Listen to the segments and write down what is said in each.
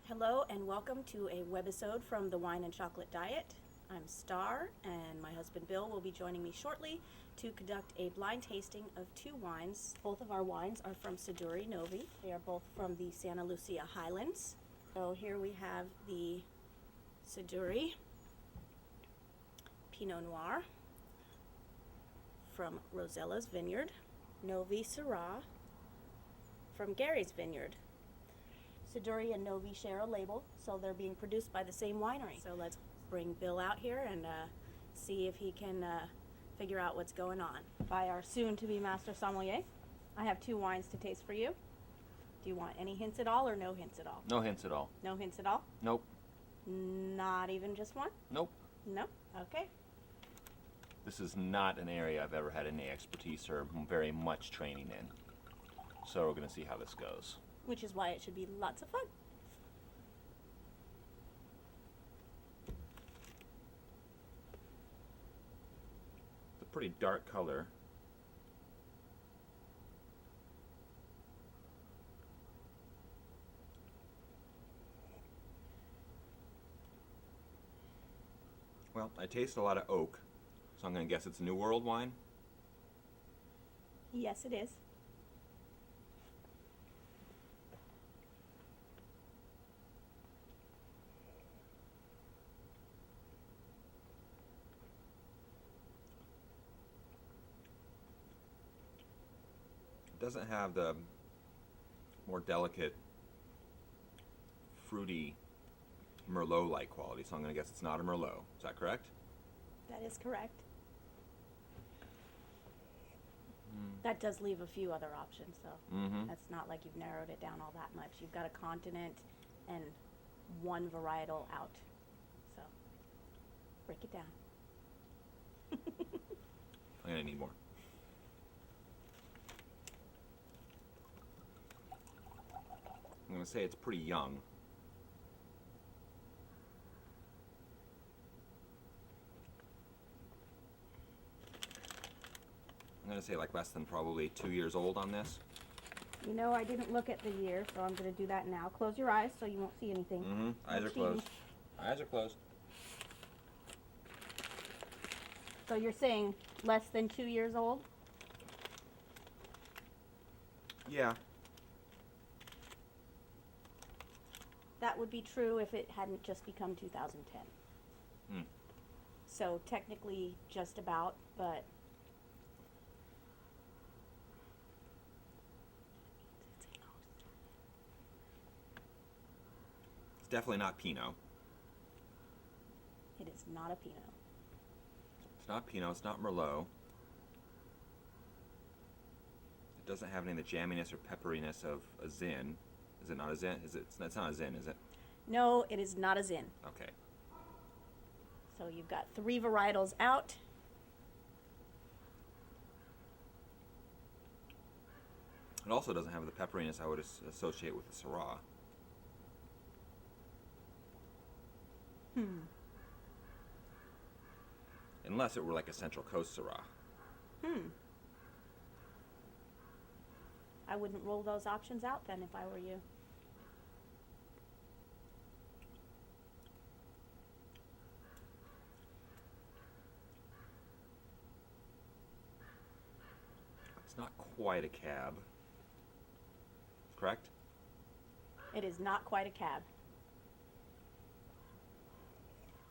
Hello and welcome to a webisode from the Wine and Chocolate Diet. I'm Star and my husband Bill will be joining me shortly to conduct a blind tasting of two wines. Both of our wines are from Siduri Novi. They are both from the Santa Lucia Highlands. So here we have the Siduri Pinot Noir from Rosella's Vineyard, Novi Syrah from Gary's Vineyard. Siduri and Novi share a label, so they're being produced by the same winery. So let's bring Bill out here and see if he can figure out what's going on. By our soon-to-be master sommelier, I have two wines to taste for you. Do you want any hints at all or no hints at all? No hints at all. No hints at all? Nope. Not even just one? Nope. Nope. Okay. This is not an area I've ever had any expertise or very much training in. So we're going to see how this goes. Which is why it should be lots of fun. It's a pretty dark color. Well, I taste a lot of oak, so I'm going to guess it's a New World wine. Yes, it is. It doesn't have the more delicate, fruity Merlot-like quality, so I'm going to guess it's not a Merlot. Is that correct? That is correct. That does leave a few other options, though. That's not like you've narrowed it down all that much. You've got a continent and one varietal out. So, break it down. I'm going to need more. I'm going to say it's pretty young. I'm going to say like less than probably 2 years old on this. You know, I didn't look at the year, so I'm going to do that now. Close your eyes so you won't see anything. Eyes No are cheating. closed. Eyes are closed. So you're saying less than 2 years old? Yeah. That would be true if it hadn't just become 2010. So technically just about, but It's definitely not Pinot. it is not a Pinot. It's not Pinot. It's not Merlot. It doesn't have any of the jamminess or pepperiness of a Zin. Is it not a Zin? It's not a Zin, is it? No, it is not a Zin. Okay. So you've got 3 varietals out. It also doesn't have the pepperiness I would associate with the Syrah. Unless it were like a Central Coast Syrah. I wouldn't roll those options out then if I were you. It's not quite a cab. Correct? It is not quite a cab.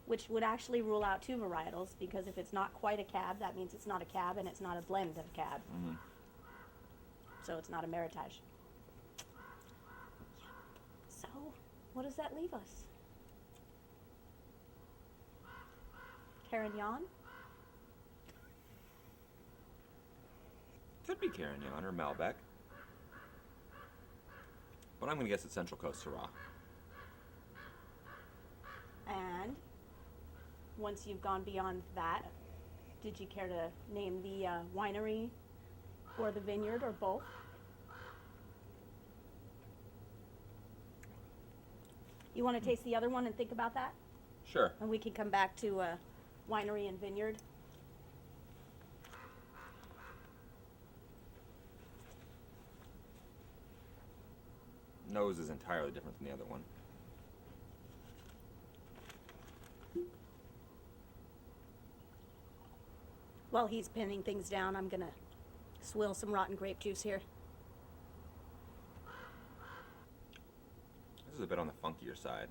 Which would actually rule out 2 varietals, because if it's not quite a cab, that means it's not a cab and it's not a blend of cab. So it's not a Meritage. So, what does that leave us? Carignan? Could be Carignan or Malbec. But I'm going to guess it's Central Coast Syrah. And once you've gone beyond that, did you care to name the winery or the vineyard or both? You want to taste the other one and think about that? Sure. And we can come back to winery and vineyard. Nose is entirely different than the other one. While he's pinning things down, I'm gonna swill some rotten grape juice here. This is a bit on the funkier side.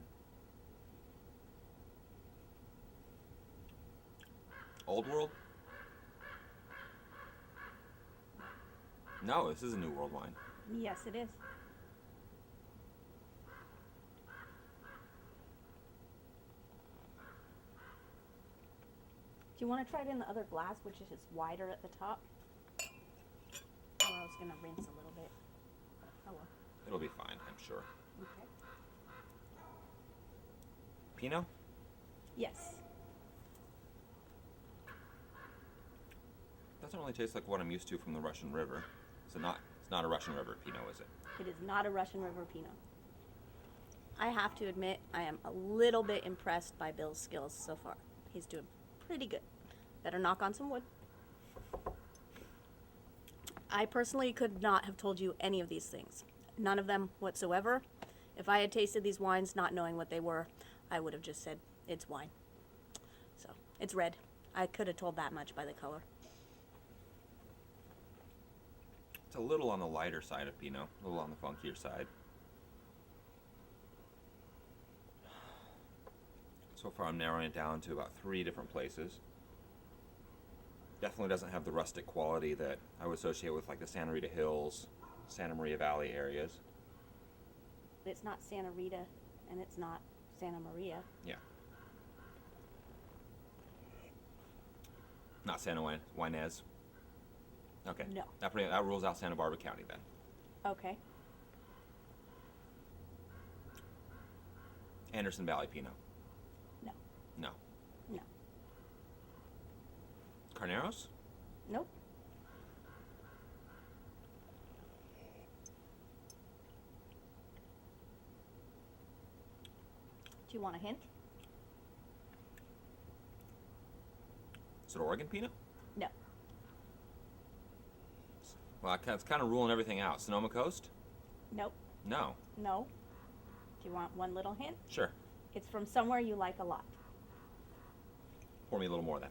Old World? No, this is a New World wine. Yes, it is. Do you want to try it in the other glass, which is just wider at the top? Oh, I was going to rinse a little bit. Oh well. It'll be fine, I'm sure. Okay. Pinot? Yes. Doesn't really taste like what I'm used to from the Russian River. It's not a Russian River Pinot, is it? It is not a Russian River Pinot. I have to admit, I am a little bit impressed by Bill's skills so far. He's doing pretty good. Better knock on some wood. I personally could not have told you any of these things. None of them whatsoever. If I had tasted these wines not knowing what they were, I would have just said, it's wine. So, it's red. I could have told that much by the color. It's a little on the lighter side of Pinot, a little on the funkier side. So far I'm narrowing it down to about 3 different places. Definitely doesn't have the rustic quality that I would associate with like the Santa Rita Hills, Santa Maria Valley areas. It's not Santa Rita and it's not Santa Maria. Yeah. Not Santa Ynez. Okay. No. That rules out Santa Barbara County then. Okay. Anderson Valley Pinot. No. No. No. Carneros? Nope. Do you want a hint? Is it Oregon Pinot? No. Well, it's kind of ruling everything out. Sonoma Coast? Nope. No. No. Do you want one little hint? Sure. It's from somewhere you like a lot. Pour me a little more then.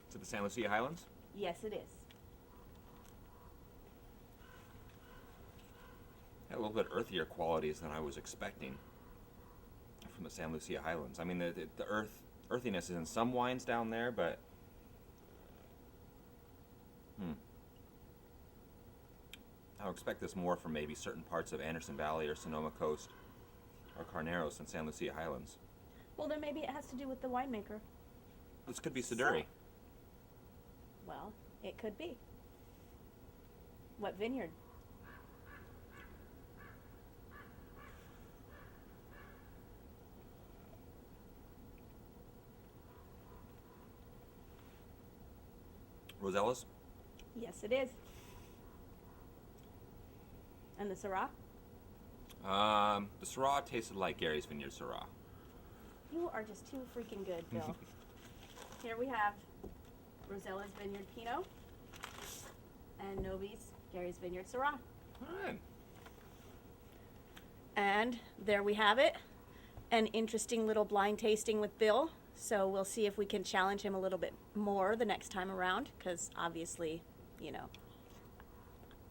Is it the San Lucia Highlands? Yes, it is. Had a little bit earthier qualities than I was expecting from the San Lucia Highlands. I mean, the earthiness is in some wines down there, but I would expect this more from maybe certain parts of Anderson Valley or Sonoma Coast or Carneros and San Lucia Highlands. Well, then maybe it has to do with the winemaker. This could be Siduri. Well, it could be. What vineyard? Rosellas? Yes, it is. And the Syrah? The Syrah tasted like Gary's Vineyard Syrah. You are just too freaking good, Bill. Here we have Rosella's Vineyard Pinot and Novi's Gary's Vineyard Syrah. All right. And there we have it. An interesting little blind tasting with Bill. So we'll see if we can challenge him a little bit more the next time around, because obviously, you know,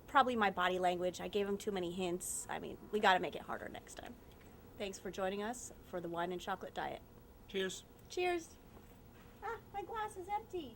probably my body language. I gave him too many hints. I mean, we got to make it harder next time. Thanks for joining us for the Wine and Chocolate Diet. Cheers. Cheers. Ah, my glass is empty.